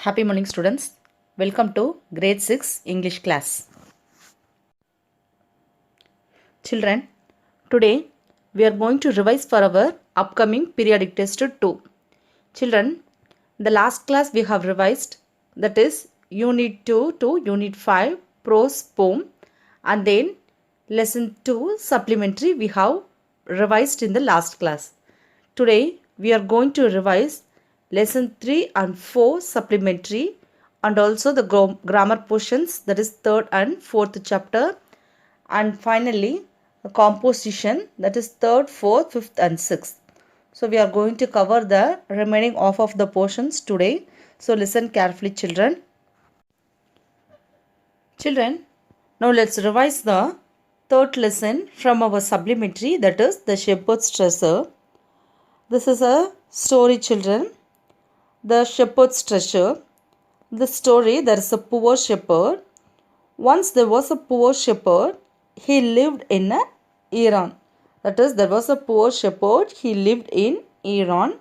Happy morning, students. Welcome to grade 6 English class. Children, today we are going to revise for our upcoming periodic test 2. Children, the last class we have revised, that is Unit 2 to Unit 5 prose poem, and then lesson 2 supplementary we have revised in the last class. Today we are going to revise lesson 3 and 4 supplementary and also the grammar portions, that is 3rd and 4th chapter, and finally a composition, that is 3rd, 4th, 5th and 6th. So we are going to cover the remaining half of the portions today. So listen carefully, children. Children, now let's revise the 3rd lesson from our supplementary, that is the shepherd's treasure. This is a story, children. The shepherd's treasure. The story, there is a poor shepherd. Once there was a poor shepherd. He lived in Iran. That is, there was a poor shepherd. He lived in Iran.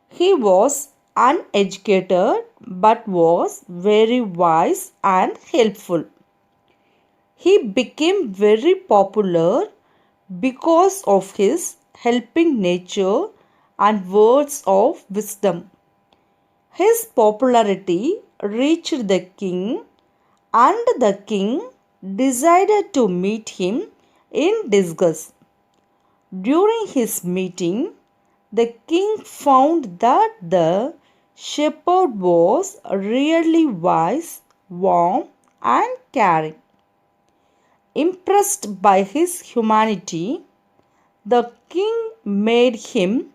He was uneducated but was very wise and helpful. He became very popular because of his helping nature and words of wisdom. His popularity reached the king, and the king decided to meet him in disguise. During his meeting, the king found that the shepherd was really wise, warm, and caring. Impressed by his humanity, the king made him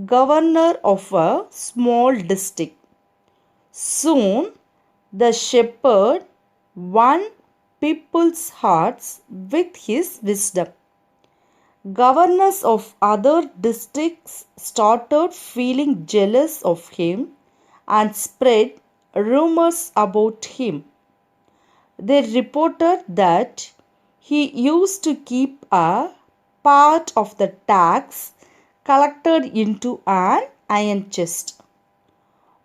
governor of a small district. Soon, the shepherd won people's hearts with his wisdom. Governors of other districts started feeling jealous of him and spread rumors about him. They reported that he used to keep a part of the tax collected into an iron chest.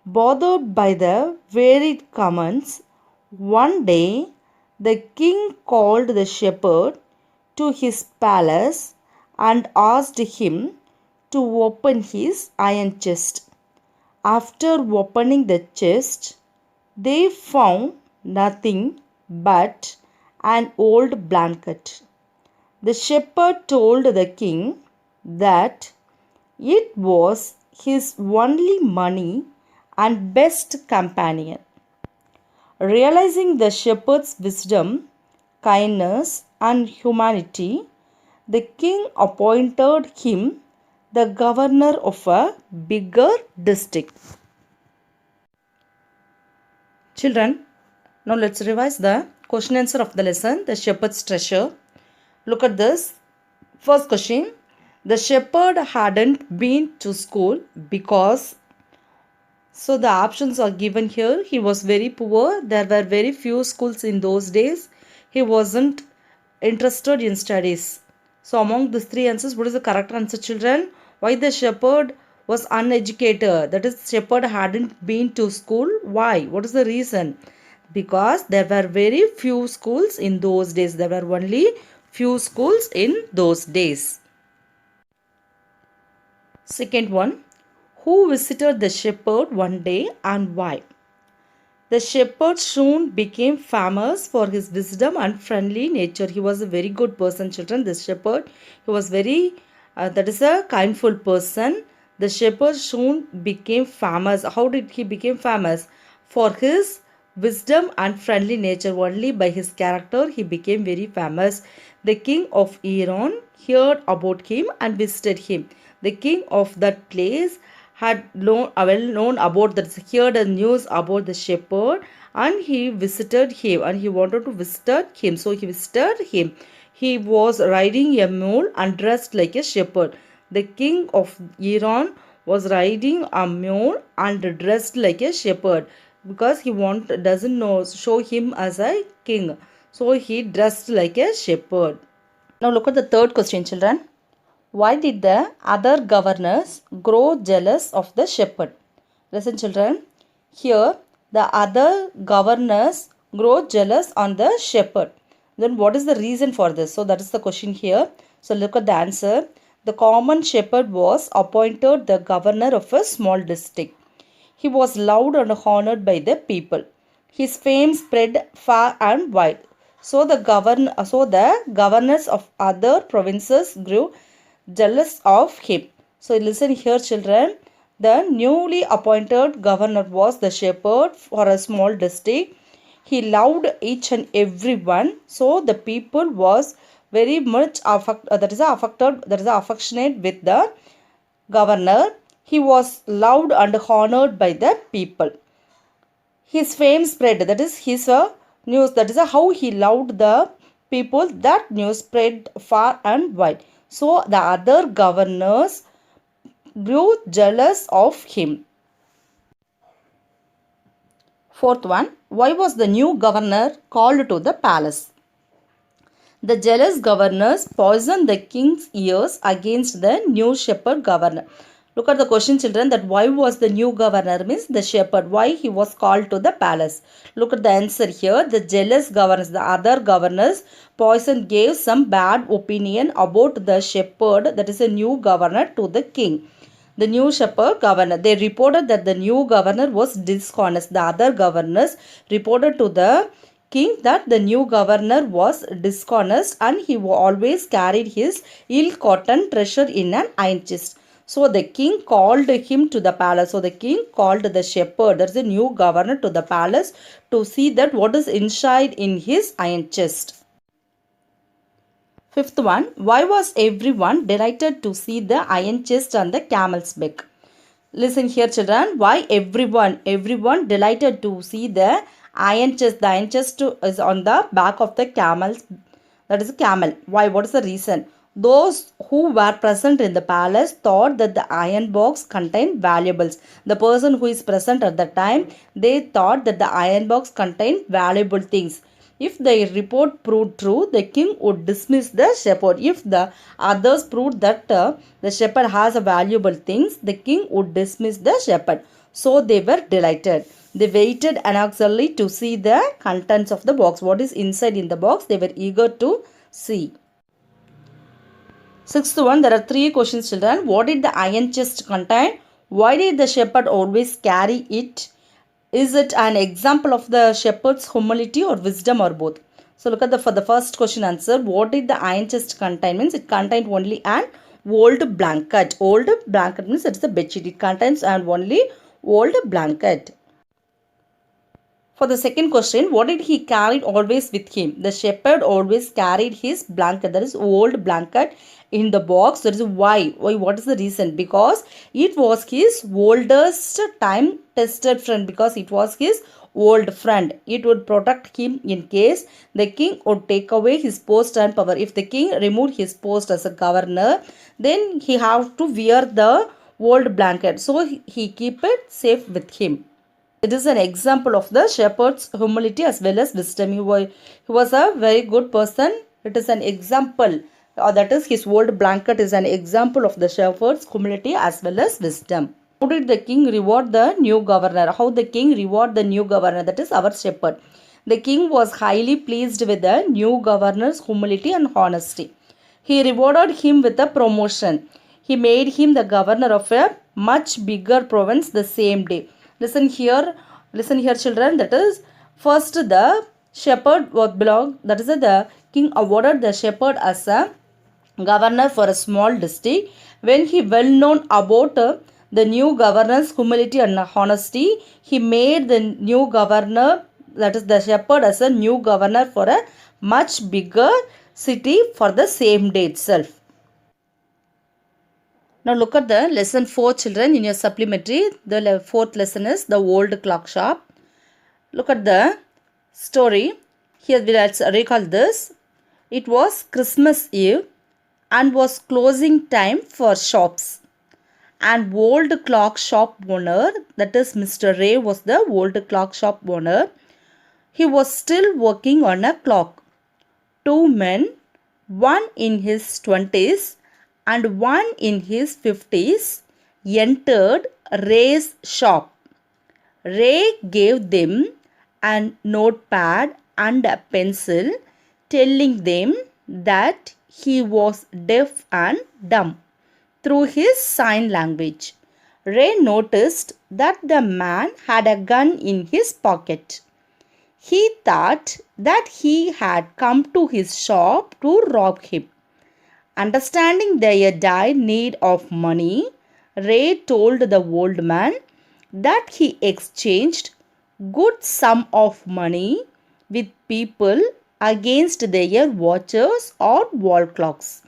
Bothered by the varied comments, one day the king called the shepherd to his palace and asked him to open his iron chest. After opening the chest, they found nothing but an old blanket. The shepherd told the king that it was his only money and best companion. Realizing the shepherd's wisdom, kindness, and humanity, the king appointed him the governor of a bigger district. Children, now let's revise the question answer of the lesson, the shepherd's treasure. Look at this. First question. The shepherd hadn't been to school because, so the options are given here. He was very poor. There were very few schools in those days. He wasn't interested in studies. So among these three answers, what is the correct answer, children? Why the shepherd was uneducated? That is, shepherd hadn't been to school. Why? What is the reason? Because there were very few schools in those days. There were only few schools in those days. Second one. Who visited the shepherd one day and why? The shepherd soon became famous for his wisdom and friendly nature. He was a very good person, children. This shepherd, he was very, that is a kindful person. The shepherd soon became famous. How did he become famous? For his wisdom and friendly nature. Only by his character he became very famous. The king of Iran heard about him and visited him. The king of that place had known about that, heard the news about the shepherd, and he visited him and he wanted to visit him. So he visited him. He was riding a mule and dressed like a shepherd. The king of Iran was riding a mule and dressed like a shepherd because he doesn't know, show him as a king. So he dressed like a shepherd. Now look at the third question, children. Why did the other governors grow jealous of the shepherd? Listen, children. Here, the other governors grow jealous on the shepherd. Then what is the reason for this? So that is the question here. So look at the answer. The common shepherd was appointed the governor of a small district. He was loved and honored by the people. His fame spread far and wide. So the governors of other provinces grew jealous of him. So listen here, children. The newly appointed governor was the shepherd for a small district. He loved each and every one. So the people was very much affectionate with the governor. He was loved and honored by the people. His fame spread, that is his news, that is how he loved the people. That news spread far and wide. So the other governors grew jealous of him. Fourth one, why was the new governor called to the palace? The jealous governors poisoned the king's ears against the new shepherd governor. Look at the question, children, that why was the new governor means the shepherd, why he was called to the palace. Look at the answer here. The jealous governors, the other governors, poison gave some bad opinion about the shepherd, that is a new governor, to the king. The new shepherd governor, they reported that the new governor was dishonest. The other governors reported to the king that the new governor was dishonest and he always carried his ill-gotten treasure in an iron chest. So the king called him to the palace. So the king called the shepherd, that's the new governor, to the palace to see that what is inside in his iron chest. Fifth one, why was everyone delighted to see the iron chest on the camel's back? Listen here, children. Why everyone delighted to see the iron chest? The iron chest is on the back of the camel's, that is a camel. Why? What is the reason? Those who were present in the palace thought that the iron box contained valuables. The person who is present at the time, they thought that the iron box contained valuable things. If the report proved true, the king would dismiss the shepherd. If the others proved that the shepherd has a valuable things, the king would dismiss the shepherd. So they were delighted. They waited anxiously to see the contents of the box. What is inside in the box? They were eager to see. Sixth one, there are three questions, children. What did the iron chest contain? Why did the shepherd always carry it? Is it an example of the shepherd's humility or wisdom or both? So look at for the first question answer. What did the iron chest contain? Means it contained only an old blanket. Old blanket means it's the bedsheet. It contains an only old blanket. For the second question, what did he carry always with him? The shepherd always carried his blanket, that is old blanket, in the box. That is why. What is the reason? Because it was his oldest time tested friend. Because it was his old friend. It would protect him in case the king would take away his post and power. If the king removed his post as a governor, then he have to wear the old blanket. So he keep it safe with him. It is an example of the shepherd's humility as well as wisdom. He was a very good person. It is an example. That is, his old blanket is an example of the shepherd's humility as well as wisdom. How did the king reward the new governor? How the king reward the new governor? That is our shepherd. The king was highly pleased with the new governor's humility and honesty. He rewarded him with a promotion. He made him the governor of a much bigger province the same day. Listen here, children. That is, first the shepherd belonged. That is, the king awarded the shepherd as a governor for a small district. When he well known about the new governor's humility and honesty, he made the new governor, that is the shepherd, as a new governor for a much bigger city for the same day itself. Now look at the lesson 4, children, in your supplementary. The fourth lesson is the old clock shop. Look at the story. Here let's recall this. It was Christmas Eve and was closing time for shops. And old clock shop owner, that is Mr. Ray, was the old clock shop owner. He was still working on a clock. Two men, one in his 20s and one in his 50s, entered Ray's shop. Ray gave them a notepad and a pencil, telling them that he was deaf and dumb through his sign language. Ray noticed that the man had a gun in his pocket. He thought that he had come to his shop to rob him. Understanding their dire need of money, Ray told the old man that he exchanged good sum of money with people against their watches or wall clocks.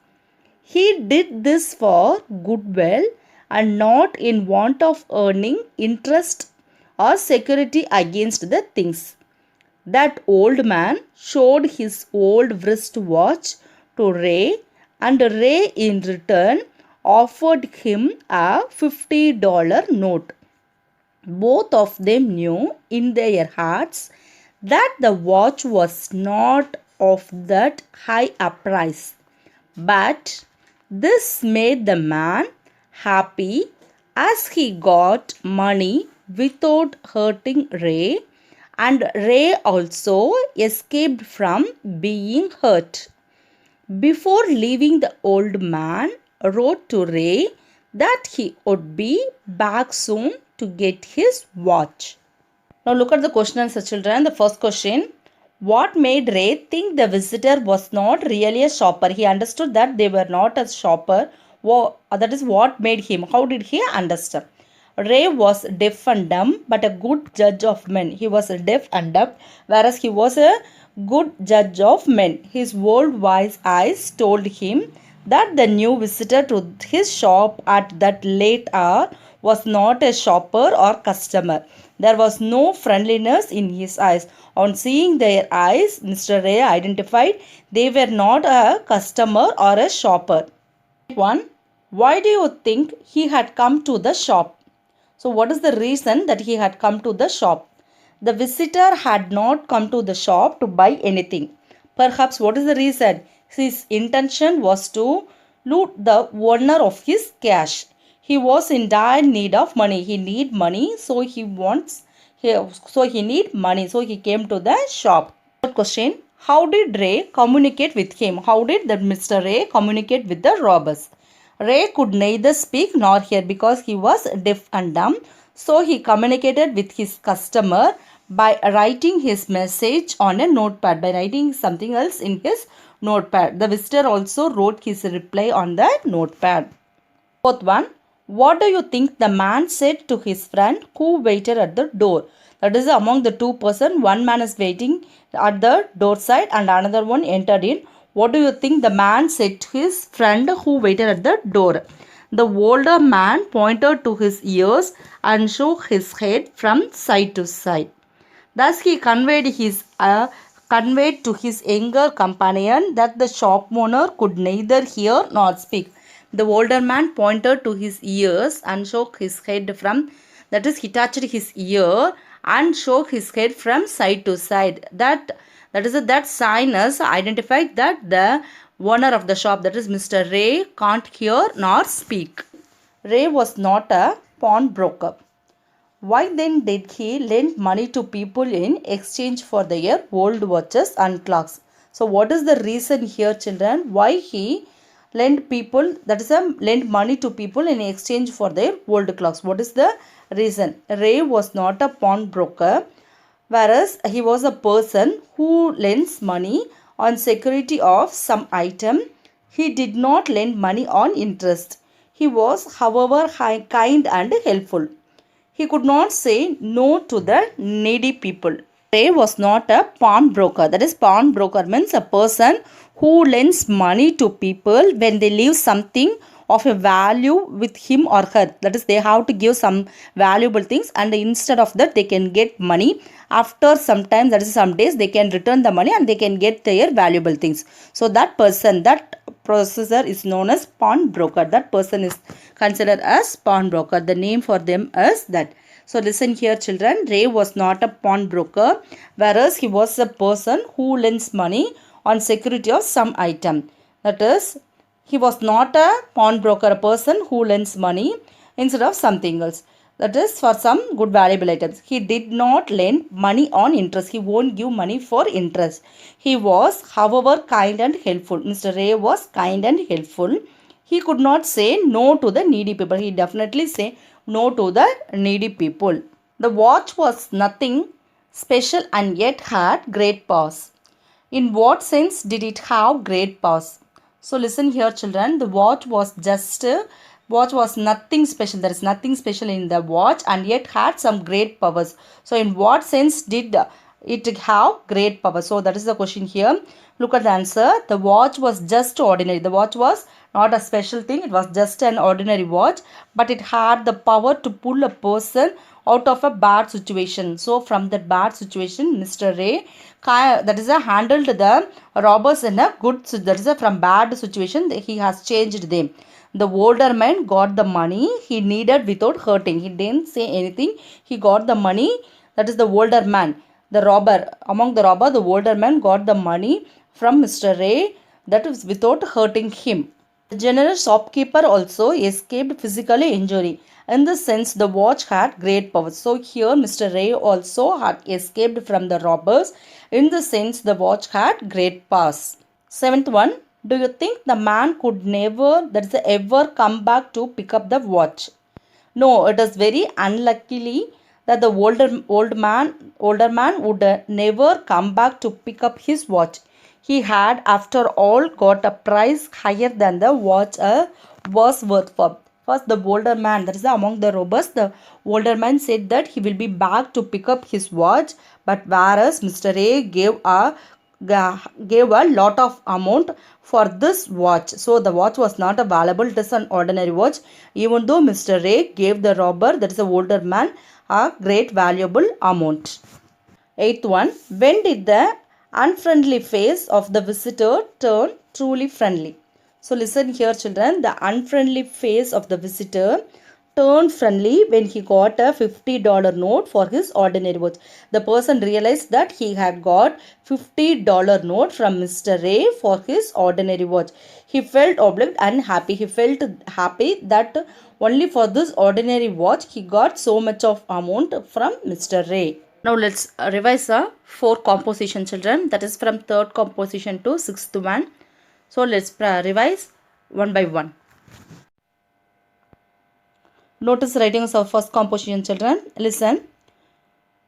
He did this for goodwill and not in want of earning interest or security against the things. That old man showed his old wrist watch to Ray, and Ray in return offered him a $50 note. Both of them knew in their hearts that the watch was not of that high a price. But this made the man happy as he got money without hurting Ray, and Ray also escaped from being hurt. Before leaving, the old man wrote to Ray that he would be back soon to get his watch. Now look at the question answer, children. The first question: what made Ray think the visitor was not really a shopper? He understood that they were not a shopper. That is what made him. How did he understand? Ray was deaf and dumb, but a good judge of men. He was deaf and dumb, whereas he was a good judge of men. His old wise eyes told him that the new visitor to his shop at that late hour was not a shopper or customer. There was no friendliness in his eyes. On seeing their eyes, Mr. Ray identified they were not a customer or a shopper. 1. Why do you think he had come to the shop? So what is the reason that he had come to the shop? The visitor had not come to the shop to buy anything. Perhaps what is the reason? His intention was to loot the owner of his cash. He was in dire need of money. He need money, so he need money. So he came to the shop. Third question: how did Ray communicate with him? How did the Mr. Ray communicate with the robbers? Ray could neither speak nor hear because he was deaf and dumb. So he communicated with his customer by writing his message on a notepad, by writing something else in his notepad. The visitor also wrote his reply on the notepad. Fourth one: what do you think the man said to his friend who waited at the door? That is, among the two persons, one man is waiting at the door side and another one entered in. What do you think the man said to his friend who waited at the door? The older man pointed to his ears and shook his head from side to side. Thus he conveyed to his younger companion that the shop owner could neither hear nor speak. The older man pointed to his ears and shook his head from, that is, he touched his ear and shook his head from side to side. That sign is identified that the owner of the shop, that is Mr. Ray, can't hear nor speak. Ray was not a pawnbroker. Why then did he lend money to people in exchange for their old watches and clocks? So what is the reason here, children? Why he lend money to people in exchange for their old clocks? What is the reason? Ray was not a pawnbroker, whereas he was a person who lends money on security of some item. He did not lend money on interest. He was, however, kind and helpful. He could not say no to the needy people. Ray was not a pawnbroker. That is, pawnbroker means a person who lends money to people when they leave something of a value with him or her. That is, they have to give some valuable things, and instead of that they can get money. After some time, that is some days, they can return the money and they can get their valuable things. So that person, that processor is known as pawnbroker. That person is considered as pawnbroker. The name for them is that. So listen here, children. Ray was not a pawnbroker, whereas he was a person who lends money on security of some item. That is, he was not a pawnbroker, a person who lends money instead of something else. That is for some good valuable items. He did not lend money on interest. He won't give money for interest. He was, however, kind and helpful. Mr. Ray was kind and helpful. He could not say no to the needy people. He definitely say no to the needy people. The watch was nothing special and yet had great powers. In what sense did it have great powers? So listen here children, the watch was nothing special. There is nothing special in the watch and yet had some great powers. So in what sense did it have great power? So that is the question here. Look at the answer. The watch was just ordinary. The watch was not a special thing. It was just an ordinary watch, but it had the power to pull a person out of a bad situation. So from that bad situation, Mr. Ray that is handled the robbers in a good, that is from bad situation. He has changed them. The older man got the money he needed without hurting. He didn't say anything. He got the money. That is the older man. The robber, among the robber, the older man got the money from Mr. Ray, that is without hurting him. The generous shopkeeper also escaped physical injury. In this sense, the watch had great power. So here Mr. Ray also had escaped from the robbers. In the sense, the watch had great powers. Seventh one, do you think the man could never, that is ever come back to pick up the watch? No, it is very unluckily that the older man would never come back to pick up his watch. He had, after all, got a price higher than the watch was worth for. First, the older man, that is among the robbers, the older man said that he will be back to pick up his watch, but whereas Mr. A gave a lot of amount for this watch. So the watch was not a valuable, it is an ordinary watch, even though Mr. Ray gave the robber, that is the older man, a great valuable amount. Eighth one, when did the unfriendly face of the visitor turn truly friendly? So listen here children, the unfriendly face of the visitor turned friendly when he got a $50 note for his ordinary watch. The person realized that he had got $50 note from Mr. Ray for his ordinary watch. He felt obliged and happy. He felt happy that only for this ordinary watch he got so much of amount from Mr. Ray. Now let's revise the 4 composition children, that is from 3rd composition to 6th one. So let's revise one by one. Notice writings of first composition children. Listen.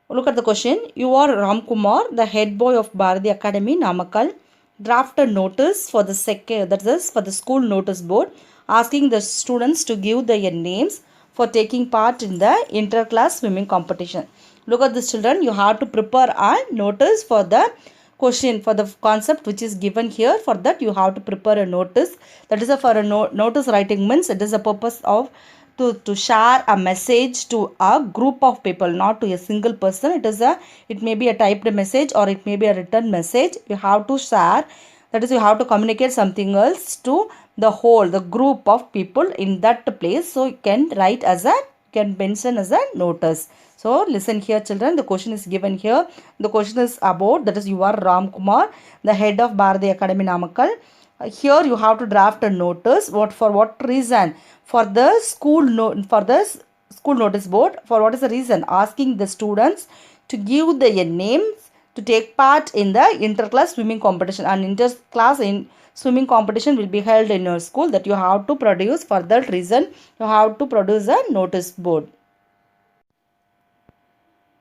Look at the question. You are Ram Kumar, the head boy of Bharati Academy, Namakkal. Draft a notice for the second, that is for the school notice board, asking the students to give their names for taking part in the inter-class swimming competition. Look at this children. You have to prepare a notice for the question, for the concept which is given here. For that you have to prepare a notice. That is for a notice writing means it is a purpose of to share a message to a group of people, not to a single person. It may be a typed message or it may be a written message. You have to share, that is you have to communicate something else to the group of people in that place. So you can write can mention as a notice. So listen here children, the question is given here. The question is about, that is you are Ram Kumar, the head of Bharati Academy, Namakkal. Here you have to draft a notice. For what reason? For the school notice board. For what is the reason? Asking the students to give their names to take part in the inter-class swimming competition. And inter-class swimming competition will be held in your school, that you have to produce. For that reason you have to produce a notice board.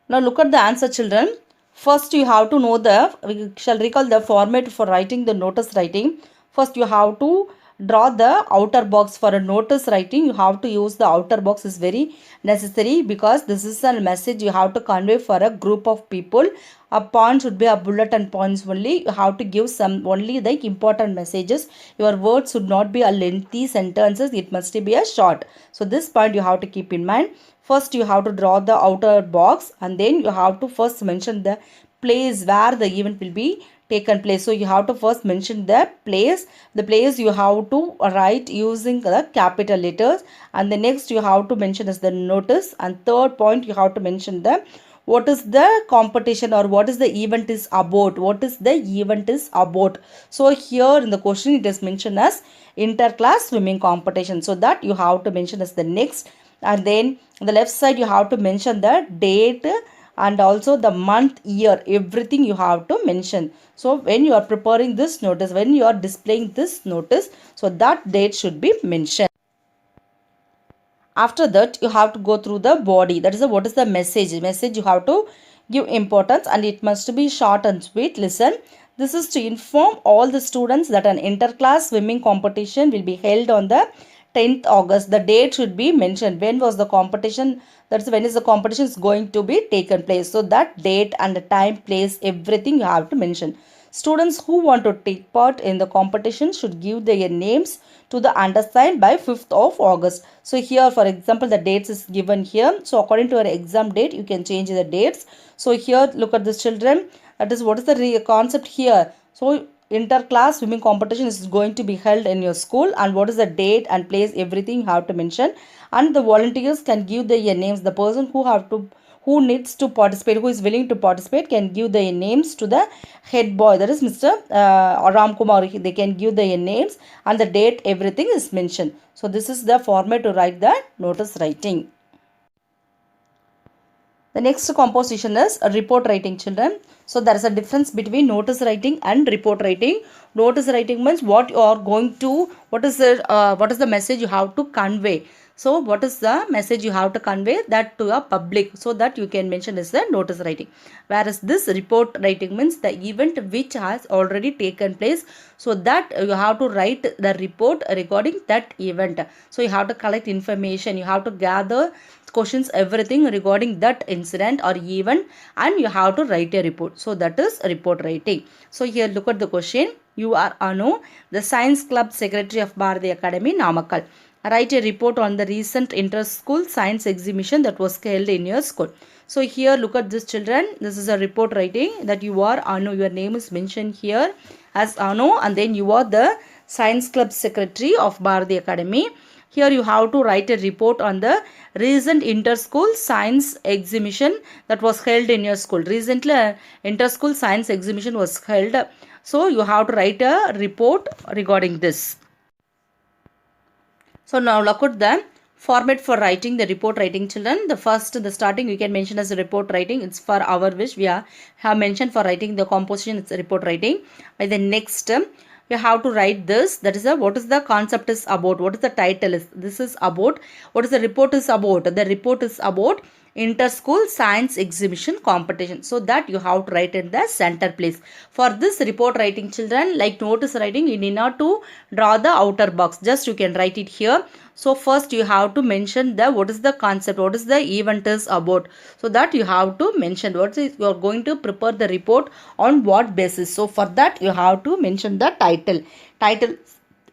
Now look at the answer children. First you have to know we shall recall the format for writing the notice writing. First you have to draw the outer box. For a notice writing you have to use the outer box, is very necessary because this is a message you have to convey for a group of people. A point should be a bullet and points only. You have to give only the important messages. Your words should not be a lengthy sentences. It must be a short. So this point you have to keep in mind. First you have to draw the outer box and then you have to first mention the place where the event will be taken place. So you have to first mention the place. The place you have to write using the capital letters, and the next you have to mention as the notice, and third point you have to mention the what is the competition or what is the event is about. What is the event is about. So here in the question it is mentioned as inter-class swimming competition. So that you have to mention as the next, and then On the left side, you have to mention the date and also the month, year, everything you have to mention. So when you are preparing this notice, when you are displaying this notice, so that date should be mentioned. After that, you have to go through the body. That is what is the message. Message you have to give importance, and it must be short and sweet. Listen. This is to inform all the students that an inter-class swimming competition will be held on the 10th August. The date should be mentioned. When was the competition? That's when is the competition is going to be taken place. So that date and the time, place, everything you have to mention. Students who want to take part in the competition should give their names to the undersigned by 5th of August. So here, for example, the dates is given here. So according to your exam date, you can change the dates. So here, look at this children. That is what is the concept here. So inter-class swimming competition is going to be held in your school, and what is the date and place, everything you have to mention. And the volunteers can give their names. The person who needs to participate, who is willing to participate, can give their names to the head boy, that is Mr. Ram Kumar. They can give their names, and the date, everything is mentioned. So this is the format to write the notice writing. The next composition is report writing, children. So there is a difference between notice writing and report writing. Notice writing means what you are going to, what is the message you have to convey. So what is the message you have to convey that to a public, so that you can mention as the notice writing. Whereas this report writing means the event which has already taken place, so that you have to write the report regarding that event. So you have to collect information, you have to gather questions, everything regarding that incident or event, and you have to write a report. So that is report writing. So here look at the question. You are Anu, the Science Club Secretary of Bharati Academy, Namakkal. Write a report on the recent inter-school science exhibition that was held in your school. So here look at this children. This is a report writing that you are Anu. Your name is mentioned here as Anu, and then you are the Science Club Secretary of Bharati Academy. Here you have to write a report on the recent inter-school science exhibition that was held in your school. Recently, inter-school science exhibition was held. So you have to write a report regarding this. So now look at the format for writing the report writing, children. The starting you can mention as a report writing. It's for our wish. We have mentioned for writing the composition, it's a report writing. By the next, you have to write this. That is what is the concept is about. What is the title is. This is about. What is the report is about. The report is about inter-school science exhibition competition. So that you have to write in the center place. For this report writing, children, like notice writing, you need not to draw the outer box. Just you can write it here. So first you have to mention the what is the concept, what is the event is about. So that you have to mention what is you are going to prepare the report on what basis. So for that you have to mention the title. Title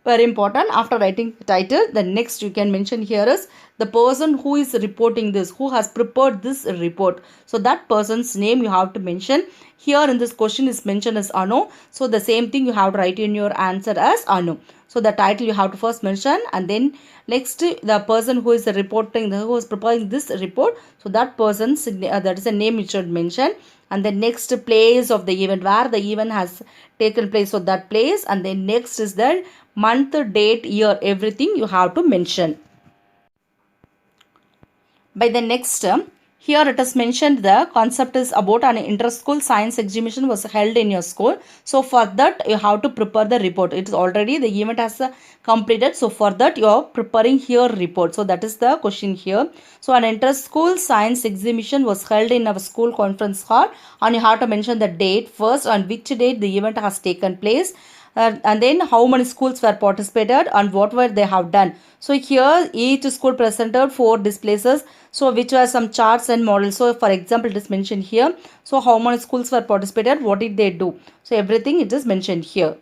very important. After writing the title, the next you can mention here is the person who is reporting this, who has prepared this report. So that person's name you have to mention. Here in this question is mentioned as Anu. So the same thing you have to write in your answer as Anu. So the title you have to first mention, and then next the person who is reporting, who is preparing this report. So that person's that is a name you should mention. And the next place of the event, where the event has taken place, so that place. And then next is the month, date, year, everything you have to mention. By the next, here it is mentioned the concept is about an inter-school science exhibition was held in your school. So for that you have to prepare the report. It is already the event has completed. So for that you are preparing here report. So that is the question here. So an inter-school science exhibition was held in our school conference hall, and you have to mention the date first, on which date the event has taken place. And then how many schools were participated and what were they have done. So here each school presented 4 displays, so which were some charts and models. So for example it is mentioned here. So how many schools were participated, what did they do. So everything it is mentioned here.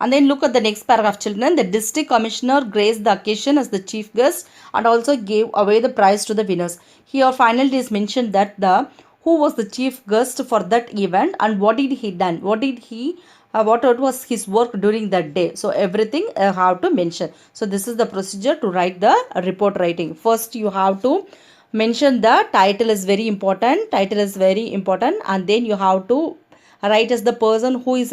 And then look at the next paragraph, children. The district commissioner graced the occasion as the chief guest and also gave away the prize to the winners. Here finally it is mentioned that the who was the chief guest for that event and what did he done, what was his work during that day. So everything have to mention. So this is the procedure to write the report writing. First you have to mention the title is very important, and then you have to write as the person who is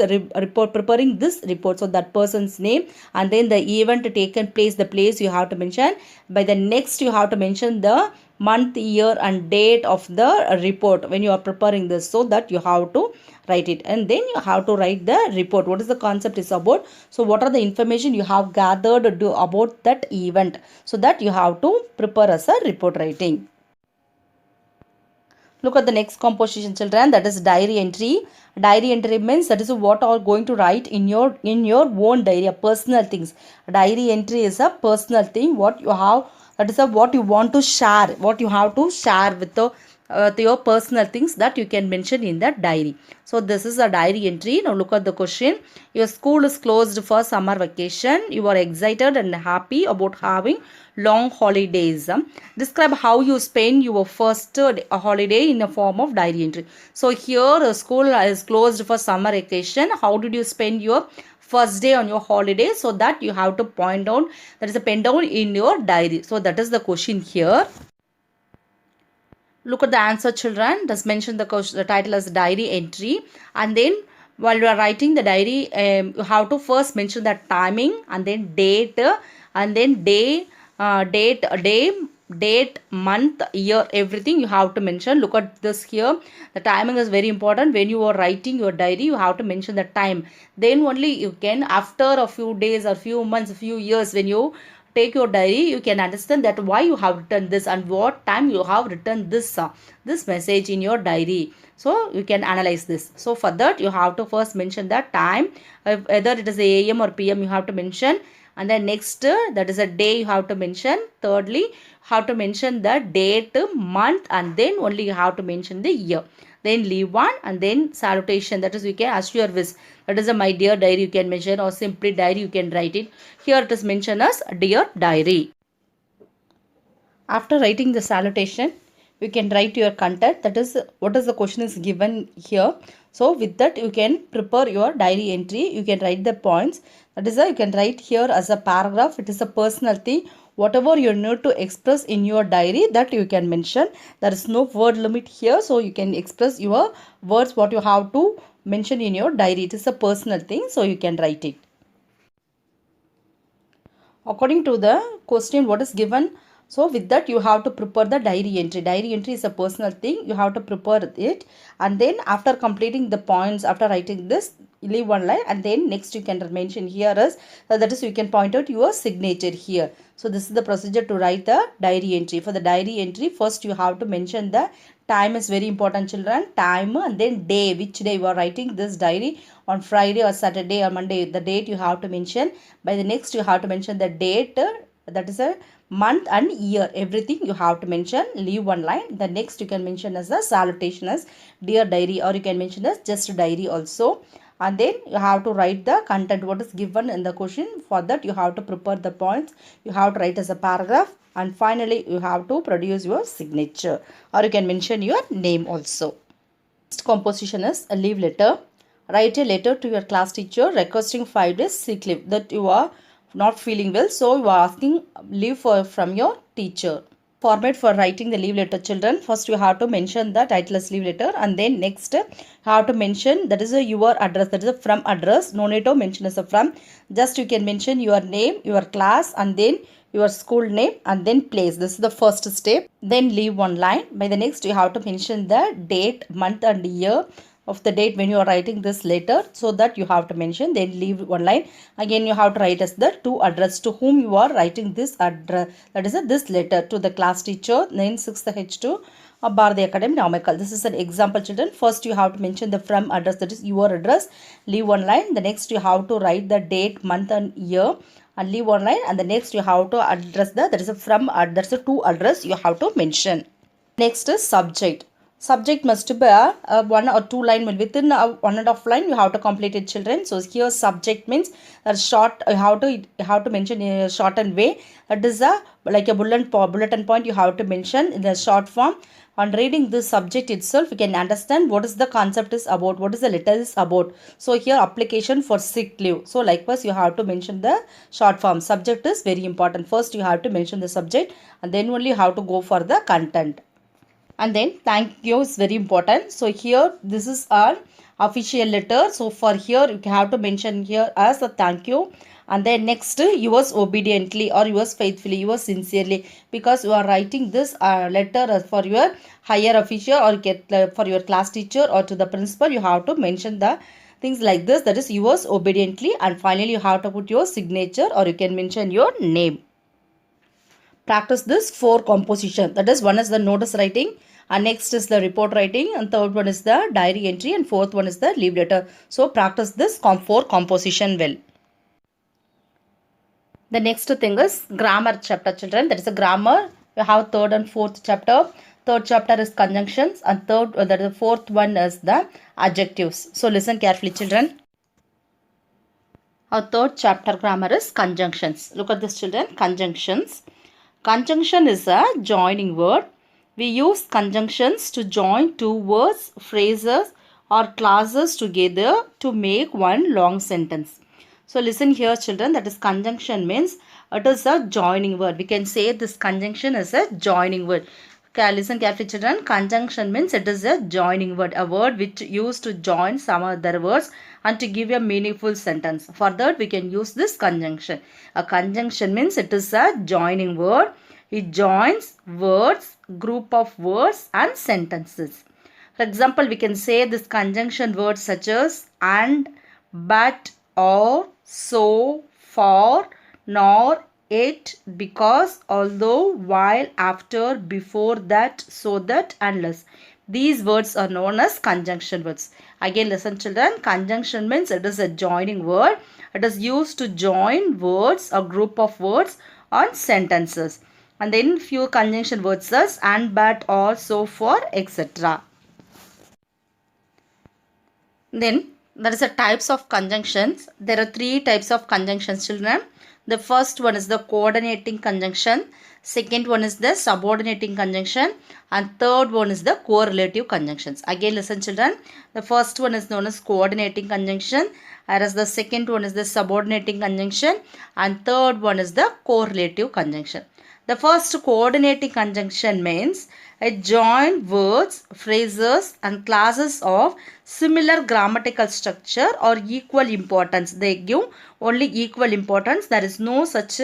preparing this report, so that person's name, and then the event taken place, the place you have to mention. By the next you have to mention the month, year and date of the report when you are preparing this, so that you have to write it. And then you have to write the report, what is the concept is about, so what are the information you have gathered about that event, so that you have to prepare as a report writing. Look at the next composition, children, that is diary entry. Diary entry means that is what are going to write in your own diary, personal things. Diary entry is a personal thing, what you have, that is a what you want to share, what you have to share with the your personal things that you can mention in that diary. So this is a diary entry. Now look at the question. Your school is closed for summer vacation. You are excited and happy about having long holidays. Describe how you spend your first holiday in a form of diary entry. So here school is closed for summer vacation. How did you spend your first day on your holiday? So that you have to point out, that is a pen down in your diary. So that is the question here. Look at the answer, children. Just mention the question, the title as diary entry, and then while you are writing the diary, you have to first mention the timing, and then date, and then date, month, year, everything you have to mention. Look at this here. The timing is very important. When you are writing your diary, you have to mention the time. Then only you can, after a few days or few months, a few years, when you take your diary, you can understand that why you have written this and what time you have written this message in your diary. So you can analyze this. So for that you have to first mention the time, whether it is AM or PM you have to mention, and then next that is a day you have to mention. Thirdly, have to mention the date, month, and then only you have to mention the year. Then leave one, and then salutation, that is you can assure wish, that is a my dear diary you can mention, or simply diary you can write it. Here it is mentioned as dear diary. After writing the salutation, you can write your content, that is what is the question is given here. So with that you can prepare your diary entry. You can write the points, that is you can write here as a paragraph. It is a personal thing, whatever you need to express in your diary, that you can mention. There is no word limit here, so you can express your words what you have to mention in your diary. It is a personal thing, so you can write it according to the question what is given. So with that you have to prepare the diary entry. Diary entry is a personal thing, you have to prepare it, and then after completing the points, after writing this, leave one line, and then next you can mention here as that is you can point out your signature here. So this is the procedure to write the diary entry. For the diary entry, first you have to mention the time is very important, children. Time, and then day, which day you are writing this diary, on Friday or Saturday or Monday, the date you have to mention. By the next you have to mention the date, that is a month and year, everything you have to mention. Leave one line. The next you can mention as a salutation as dear diary, or you can mention as just diary also. And then you have to write the content what is given in the question. For that you have to prepare the points, you have to write as a paragraph, and finally you have to produce your signature, or you can mention your name also. Next composition is a leave letter. Write a letter to your class teacher requesting 5 days sick leave, that you are not feeling well, so you are asking leave from your teacher. Format for writing the leave letter, children. First you have to mention the title as leave letter, and then next you have to mention that is a your address, that is a from address. No need to mention as a from, just you can mention your name, your class, and then your school name, and then place. This is the first step. Then leave one line. By the next you have to mention the date, month and year of the date when you are writing this letter, so that you have to mention. Then leave one line. Again you have to write as the to address, to whom you are writing this address, that is this letter, to the class teacher, 9/6 H2 Bharati Academy, Namakkal. This is an example, children. First you have to mention the from address, that is your address. Leave one line. The next you have to write the date, month and year, and leave one line. And the next you have to address the, that is a from address, to address you have to mention. Next is subject. Subject must be one or two line, within 1.5 line you have to complete it, children. So here subject means short, you have to mention in a shortened way. That is like a bulletin point you have to mention in the short form. On reading this subject itself, you can understand what is the concept is about, what is the letter is about. So here application for sick leave. So likewise you have to mention the short form. Subject is very important. First you have to mention the subject, and then only you have to go for the content. And then thank you is very important. So here this is our official letter. So for here you have to mention here as a thank you. And then next, yours obediently or yours faithfully, yours sincerely, because you are writing this letter for your higher official or get for your class teacher or to the principal. You have to mention the things like this, that is yours obediently, and finally you have to put your signature or you can mention your name. Practice this 4 composition, that is one is the notice writing, and next is the report writing, and third one is the diary entry, and fourth one is the leave letter. So practice this 4 composition well. The next thing is grammar chapter, children. That is a grammar. You have third and fourth chapter. Third chapter is conjunctions, and the fourth one is the adjectives. So listen carefully, children. Our third chapter grammar is conjunctions. Look at this, children. Conjunctions. Conjunction is a joining word. We use conjunctions to join two words, phrases, or clauses together to make one long sentence. So listen here, children, that is conjunction means it is a joining word. We can say this conjunction is a joining word. Okay, listen carefully, children. Conjunction means it is a joining word, a word which used to join some other words and to give a meaningful sentence. For that, we can use this conjunction. A conjunction means it is a joining word. It joins words, group of words and sentences. For example, we can say this conjunction words such as and, but, or, so, for, nor, yet, because, although, while, after, before, that, so that, unless. These words are known as conjunction words. Again, listen, children. Conjunction means it is a joining word. It is used to join words, a group of words on sentences. And then few conjunction words as and, but, or, so, for, etc. Then there is a types of conjunctions. There are 3 types of conjunctions, children. The first one is the coordinating conjunction. Second one is the subordinating conjunction. And third one is the correlative conjunctions. Again, listen, children. The first one is known as coordinating conjunction. Whereas the second one is the subordinating conjunction. And third one is the correlative conjunction. The first coordinating conjunction means it joins words, phrases and clauses of similar grammatical structure or equal importance. They give only equal importance. There is no such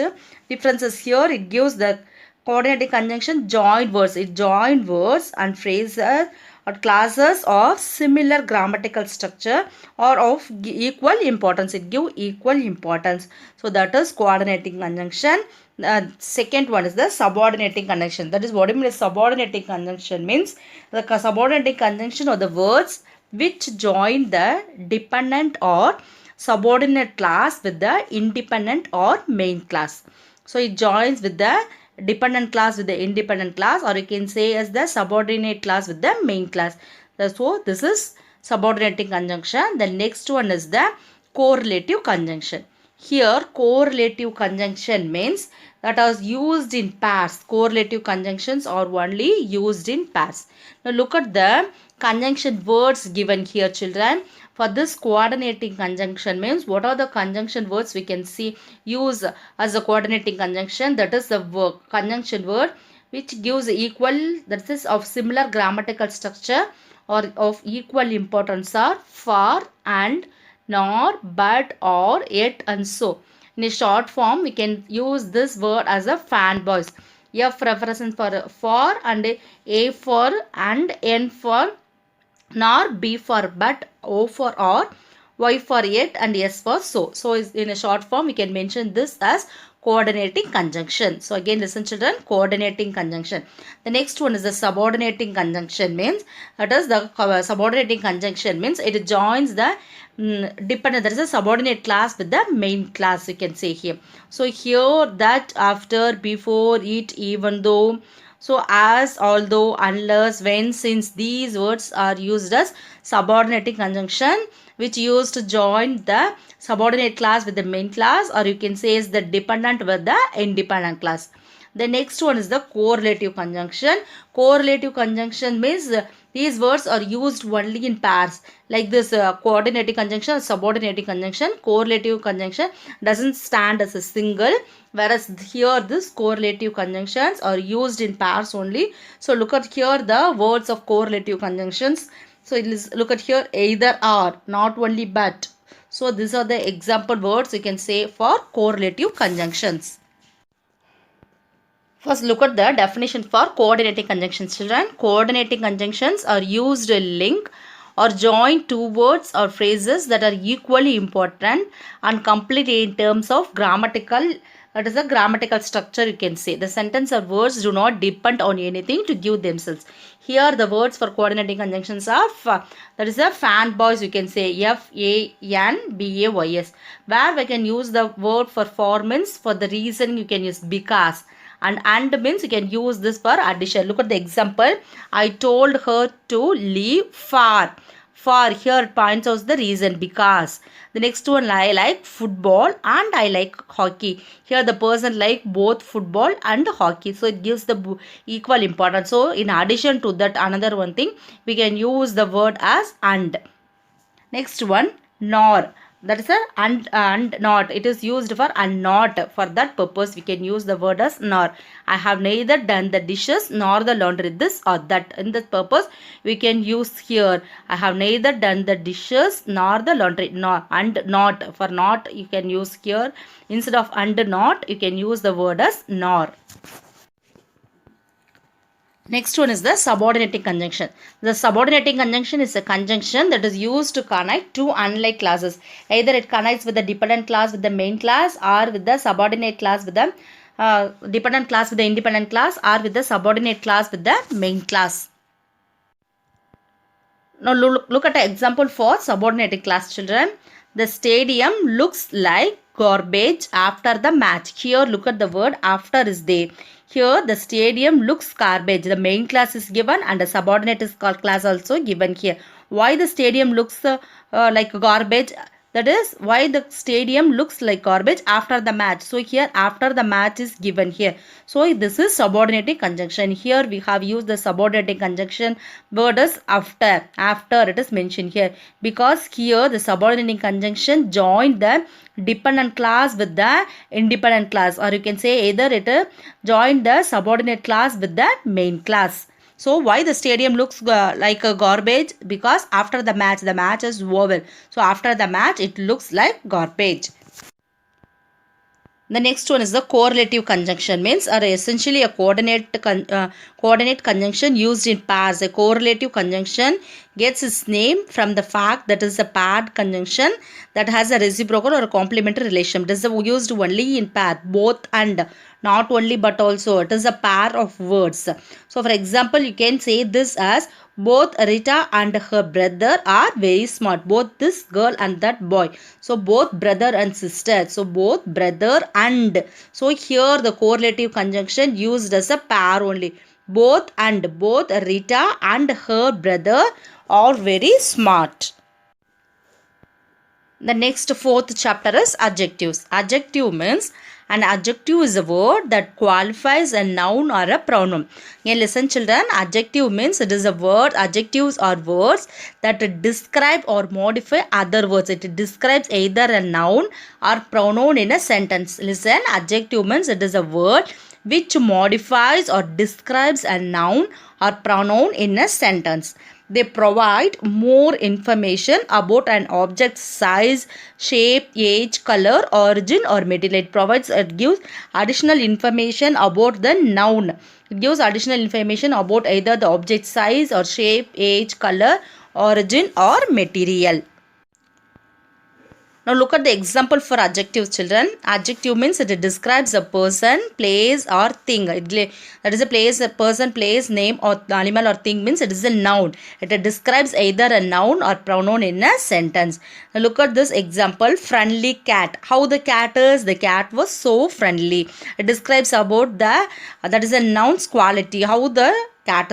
differences here. It gives the coordinating conjunction join words. It joins words and phrases or clauses of similar grammatical structure or of equal importance. It gives equal importance. So that is coordinating conjunction. Second one is the subordinating conjunction. That is what it means. Subordinating conjunction means the subordinating conjunction or the words which join the dependent or subordinate class with the independent or main class. So it joins with the dependent class with the independent class, or you can say as the subordinate class with the main class. So this is subordinating conjunction. The next one is the correlative conjunction. Here correlative conjunction means that are used in pairs. Correlative conjunctions are only used in pairs. Now look at the conjunction words given here, children. For this coordinating conjunction means what are the conjunction words we can see use as a coordinating conjunction. That is the conjunction word which gives equal, that is of similar grammatical structure or of equal importance are for, and, nor, but, or, yet and so. In a short form, we can use this word as a fanboys. F reference for and A for and N for nor, B for but, O for or, Y for yet and S for so. So in a short form, we can mention this as coordinating conjunction. So again, listen, children, coordinating conjunction. The next one is the subordinating conjunction means that is the subordinating conjunction means it joins the dependent, there is a subordinate class with the main class, you can say here. So here, that, after, before, it, even though, so as, although, unless, when, since, these words are used as subordinating conjunction which used to join the subordinate class with the main class, or you can say is the dependent with the independent class. The next one is the correlative conjunction. Correlative conjunction means these words are used only in pairs. Like this coordinating conjunction, subordinating conjunction, correlative conjunction doesn't stand as a single. Whereas here this correlative conjunctions are used in pairs only. So look at here the words of correlative conjunctions. So it is, look at here, either or, not only but. So these are the example words you can say for correlative conjunctions. First, look at the definition for coordinating conjunctions, children. Coordinating conjunctions are used to link or join two words or phrases that are equally important and complete in terms of grammatical, that is a grammatical structure you can say. The sentence or words do not depend on anything to give themselves. Here the words for coordinating conjunctions are, that is a fanboys you can say, FANBAYS. Where we can use the word for means for the reason you can use because. And means you can use this for addition. Look at the example. I told her to leave far. For here it points out the reason because. The next one, I like football and I like hockey. Here the person like both football and hockey. So it gives the equal importance. So in addition to that, another one thing, we can use the word as and. Next one, nor. That is a and not. It is used for and not. For that purpose, we can use the word as nor. I have neither done the dishes nor the laundry. This or that. In this purpose, we can use here. I have neither done the dishes nor the laundry. Nor and not. For not, you can use here. Instead of and not, you can use the word as nor. Next one is the subordinating conjunction. The subordinating conjunction is a conjunction that is used to connect two unlike classes. Either it connects with the dependent class with the main class, or with the subordinate class with the dependent class with the independent class, or with the subordinate class with the main class. Now look at an example for subordinating class, children. The stadium looks like garbage after the match. Here look at the word after is there. Here the stadium looks garbage. The main class is given and the subordinate class also given here. Why the stadium looks like garbage? That is why the stadium looks like garbage after the match. So here after the match is given here. So this is subordinating conjunction. Here we have used the subordinating conjunction word as after. After it is mentioned here. Because here the subordinating conjunction joined the dependent class with the independent class. Or you can say either it joined the subordinate class with the main class. So why the stadium looks like a garbage? Because after the match is over. So after the match, it looks like garbage. The next one is the correlative conjunction, means are essentially a coordinate conjunction used in pairs. A correlative conjunction gets its name from the fact that it is a paired conjunction that has a reciprocal or a complementary relation. It is used only in pair, both and, not only but also. It is a pair of words. So for example, you can say this as both Rita and her brother are very smart. Both this girl and that boy. So both brother and sister. So both brother and. So here the correlative conjunction used as a pair only. Both and. Both Rita and her brother are very smart. The next fourth chapter is adjectives. Adjective means an adjective is a word that qualifies a noun or a pronoun. Here listen children, adjective means it is a word. Adjectives are words that describe or modify other words. It describes either a noun or pronoun in a sentence. Listen, adjective means it is a word which modifies or describes a noun or pronoun in a sentence. They provide more information about an object's size, shape, age, color, origin or material. It gives additional information about the noun. It gives additional information about either the object size or shape, age, color, origin or material. Now look at the example for adjectives, children. Adjective means it describes a person, place or thing. That is a place, a person, place, name or animal or thing means it is a noun. It describes either a noun or pronoun in a sentence. Now look at this example, friendly cat. How the cat is? The cat was so friendly. It describes about the, that is a noun's quality. How the cat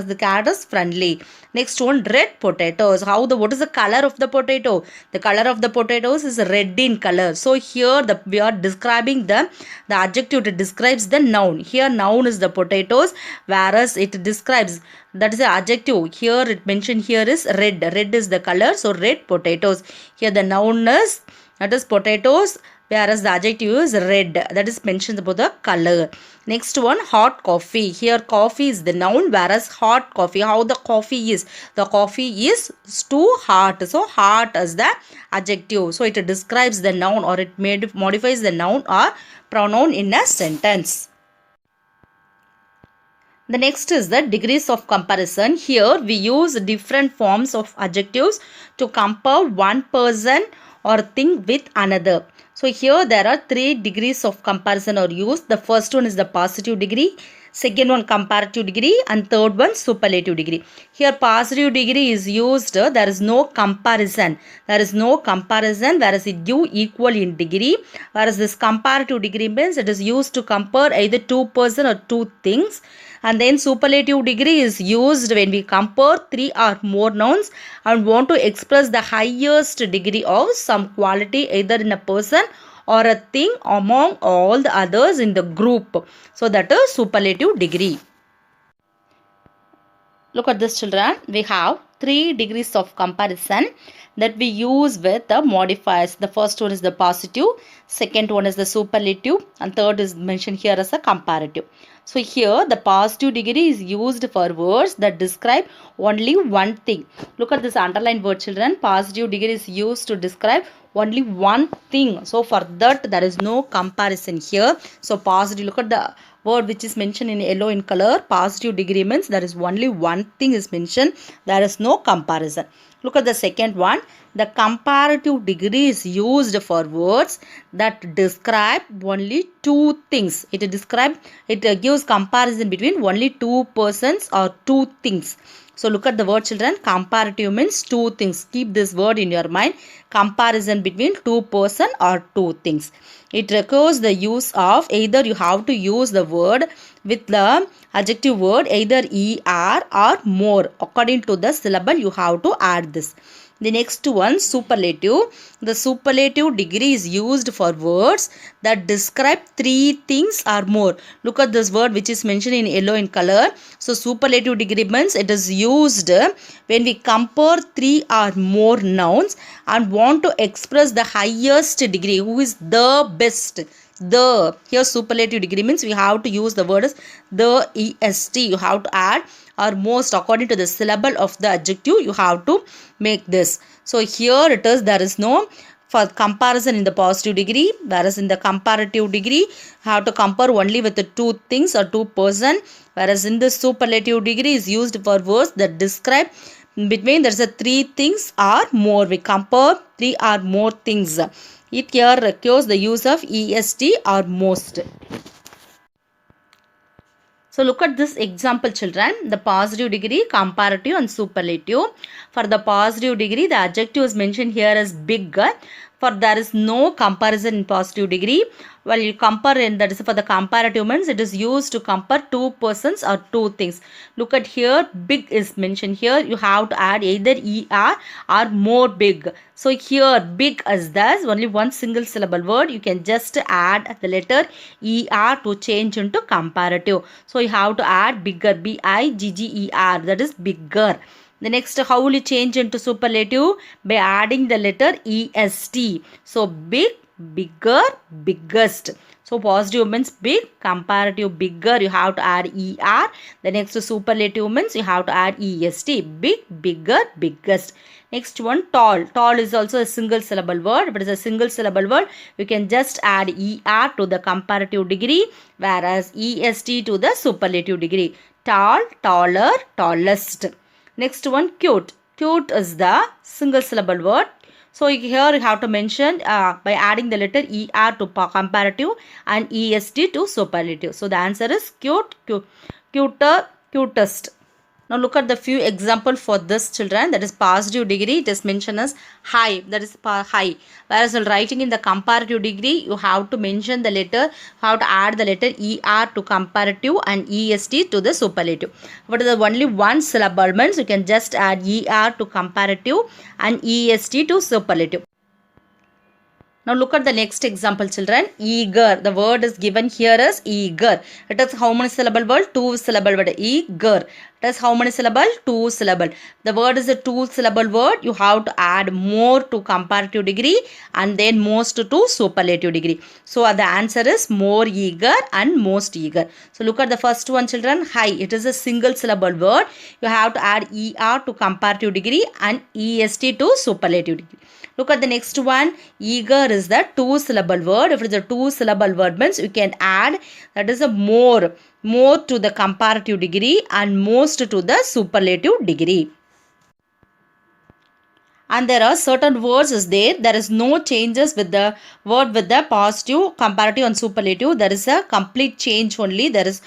is friendly. Next one, red potatoes. What is the color of the potato? The color of the potatoes is red in color. So here we are describing the adjective that describes the noun. Here noun is the potatoes, whereas it describes, that is the adjective. Here it mentioned here is red. Red is the color, so red potatoes. Here the noun is, that is potatoes, whereas the adjective is red. That is mentioned about the color. Next one, hot coffee. Here coffee is the noun, whereas hot coffee, how the coffee is? The coffee is too hot. So hot as the adjective. So it describes the noun, or it modifies the noun or pronoun in a sentence. The next is the degrees of comparison. Here we use different forms of adjectives to compare one person or thing with another. So here there are 3 degrees of comparison are used. The first one is the positive degree, second one comparative degree, and third one superlative degree. Here positive degree is used, there is no comparison. There is no comparison, whereas it give equal in degree. Whereas this comparative degree means it is used to compare either 2 person or 2 things. And then superlative degree is used when we compare 3 or more nouns and want to express the highest degree of some quality either in a person or a thing among all the others in the group. So that is superlative degree. Look at this, children. We have 3 degrees of comparison that we use with the modifiers. The first one is the positive, second one is the superlative, and third is mentioned here as a comparative. So here the positive degree is used for words that describe only one thing. Look at this underlined word, children. Positive degree is used to describe only one thing. So for that there is no comparison here. So positive, look at the word which is mentioned in yellow in color. Positive degree means there is only one thing is mentioned. There is no comparison. Look at the second one. The comparative degree is used for words that describe only 2 things. It gives comparison between only 2 persons or 2 things. So look at the word, children. Comparative means 2 things. Keep this word in your mind. Comparison between 2 person or 2 things. It requires the use of either you have to use the word with the adjective word either er or more. According to the syllable you have to add this. The next one, superlative. The superlative degree is used for words that describe 3 things or more. Look at this word which is mentioned in yellow in color. So superlative degree means it is used when we compare 3 or more nouns and want to express the highest degree, who is the best. The, here superlative degree means we have to use the word as the est. You have to add or most according to the syllable of the adjective. You have to make this. So here it is, there is no for comparison in the positive degree, whereas in the comparative degree have to compare only with the 2 things or 2 person, whereas in the superlative degree is used for words that describe between there's a 3 things or more. We compare 3 or more things. It here requires the use of est or most. So look at this example, children. The positive degree, comparative and superlative. For the positive degree, the adjective is mentioned here as big. For there is no comparison in positive degree. While you compare, and that is for the comparative means it is used to compare 2 persons or 2 things. Look at here, big is mentioned here. You have to add either er or more big. So here big as thus only one single syllable word. You can just add the letter er to change into comparative. So you have to add bigger, bigger, that is bigger. The next, how will you change into superlative? By adding the letter est. So big, bigger, biggest. So positive means big, comparative bigger, you have to add er. The next superlative means you have to add est. Big, bigger, biggest. Next one, tall. Tall is also a single syllable word, but it's a single syllable word. You can just add er to the comparative degree, whereas est to the superlative degree. Tall, taller, tallest. Next one, cute. Cute is the single syllable word. So here you have to mention by adding the letter er to comparative and est to superlative. So the answer is cute, cuter, cutest. Now look at the few examples for this, children. That is positive degree. It is mentioned as high. That is high. Whereas while writing in the comparative degree, you have to mention the letter, have to add the letter er to comparative and est to the superlative. But the only one syllable means you can just add er to comparative and est to superlative. Now look at the next example, children. Eager. The word is given here as eager. It is how many syllable word? 2 syllable word. Eager. That's how many syllable? 2 syllable. The word is a 2 syllable word. You have to add more to comparative degree and then most to superlative degree. So the answer is more eager and most eager. So look at the first one, children. High. It is a single syllable word. You have to add er to comparative degree and est to superlative degree. Look at the next one. Eager is the 2 syllable word. If it is a 2 syllable word means you can add, that is a more to the comparative degree and most to the superlative degree. And there are certain words is there is no changes with the word with the positive, comparative and superlative. There is a complete change only. There is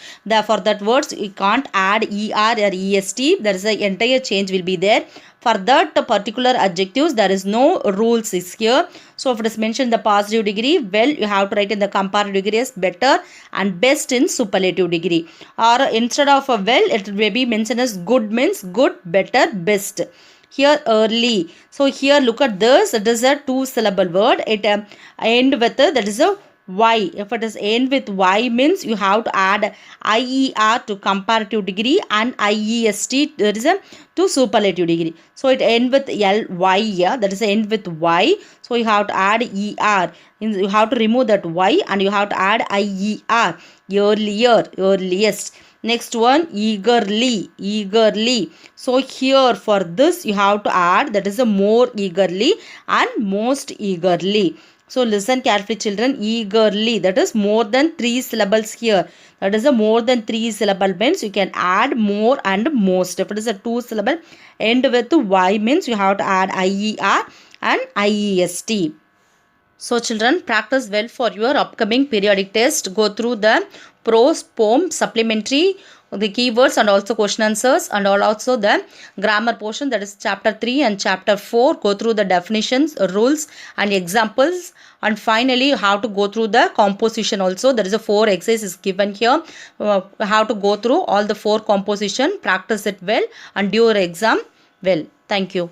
for that words you can't add er or est. There is an entire change will be there. For that particular adjectives there is no rules is here. So if it is mentioned the positive degree, well, you have to write in the comparative degree as better and best in superlative degree. Or instead of a well, it may be mentioned as good means good, better, best. Here early. So here look at this. It is a 2 syllable word. It end with that is a y. If it is end with y means you have to add IER to comparative degree and IEST there is a to superlative degree. So it end with LY. Yeah, that is end with y. So you have to add ER. You have to remove that y and you have to add IER. Earlier, earliest. Next one, eagerly, eagerly. So here for this you have to add that is a more eagerly and most eagerly. So listen carefully children, eagerly, that is more than 3 syllables here. That is a more than 3 syllable means you can add more and most. If it is a 2 syllable end with y means you have to add IER and IEST. So children, practice well for your upcoming periodic test. Go through the prose, poem, supplementary, the keywords and also question answers, and also the grammar portion, that is chapter 3 and chapter 4. Go through the definitions, rules and examples, and finally you have to go through the composition also. There is a 4 exercises given here. You have to go through all the 4 composition, practice it well and do your exam well. Thank you.